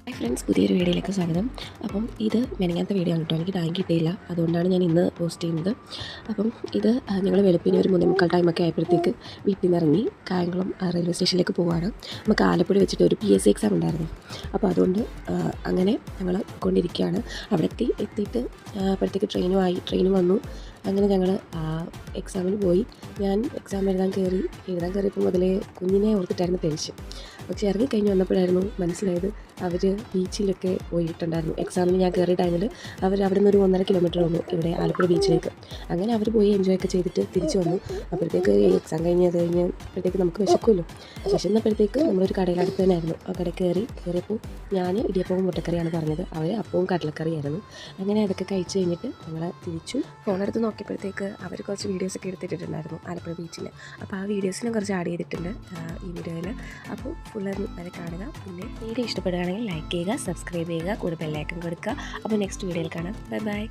Hi friends, പുതിയൊരു വീഡിയോയിലേക്ക് സ്വാഗതം. അപ്പം ഇത് മെനങ്ങാത്ത വീഡിയോ ആണ് കേട്ടോ. എനിക്ക് ടൈം കിട്ടിയില്ല, അതുകൊണ്ടാണ് ഞാൻ ഇന്ന് പോസ്റ്റ് ചെയ്യുന്നത്. അപ്പം ഇത് ഞങ്ങൾ വെളുപ്പിന് ഒരു 3:45 ടൈമൊക്കെ ആയപ്പോഴത്തേക്ക് വീട്ടിൽ നിന്ന് ഇറങ്ങി കായംകുളം റെയിൽവേ സ്റ്റേഷനിലേക്ക് പോവുകയാണ്. നമുക്ക് ആലപ്പുഴ വെച്ചിട്ട് ഒരു PSC എക്സാം ഉണ്ടായിരുന്നു. അപ്പോൾ അതുകൊണ്ട് അങ്ങനെ ഞങ്ങൾ കൊണ്ടിരിക്കുകയാണ്. അവിടെ എത്തിയിട്ട് അപ്പോഴത്തേക്ക് ട്രെയിനും വന്നു. അങ്ങനെ ഞങ്ങൾ എക്സാമിന് പോയി. ഞാൻ എക്സാം എഴുതാൻ കയറിയപ്പോൾ മുതലേ കുഞ്ഞിനെ ഓർത്തിട്ടായിരുന്നു ടെൻഷൻ. പക്ഷേ ഇറങ്ങിക്കഴിഞ്ഞ് വന്നപ്പോഴായിരുന്നു മനസ്സിലായത് അവർ ബീച്ചിലൊക്കെ പോയിട്ടുണ്ടായിരുന്നു. എക്സാമിന് ഞാൻ കയറിയ ടൈമിൽ അവർ അവിടെ നിന്ന് ഒരു 1.5 കിലോമീറ്റർ വന്നു ഇവിടെ ആലപ്പുഴ ബീച്ചിലേക്ക്. അങ്ങനെ അവർ പോയി എൻജോയ് ഒക്കെ ചെയ്തിട്ട് തിരിച്ചു വന്നു. അപ്പോഴത്തേക്ക് എക്സാം കഴിഞ്ഞപ്പോഴത്തേക്ക് നമുക്ക് വിശക്കുമല്ലോ. വിശന്നപ്പോഴത്തേക്ക് നമ്മളൊരു കടയിൽ അടുത്ത് തന്നെയായിരുന്നു. ആ കടയിൽ കയറിയപ്പോൾ ഞാൻ ഇടിയപ്പവും മുട്ടക്കറിയാണ് പറഞ്ഞത്. അവർ അപ്പവും കടലക്കറിയായിരുന്നു. അങ്ങനെ അതൊക്കെ കഴിച്ച് കഴിഞ്ഞിട്ട് ഞങ്ങൾ തിരിച്ചു. ഫോണെടുത്ത് നോക്കിയപ്പോഴത്തേക്ക് അവർ കുറച്ച് വീഡിയോസൊക്കെ എടുത്തിട്ടുണ്ടായിരുന്നു ആലപ്പുഴ ബീച്ചിൽ. അപ്പോൾ ആ വീഡിയോസിനും കുറച്ച് ആഡ് ചെയ്തിട്ടുണ്ട് ഈ വീഡിയോയിൽ. അപ്പോൾ ഫുള്ള് വരെ കാണുക. പിന്നെ വീഡിയോ ഇഷ്ടപ്പെടുകയാണെങ്കിൽ ലൈക്ക് ചെയ്യുക, സബ്സ്ക്രൈബ് ചെയ്യുക, കൂടെ ബെല്ലൈക്കൺ കൊടുക്കുക. അപ്പോൾ നെക്സ്റ്റ് വീഡിയോയിൽ കാണാം. ബൈ.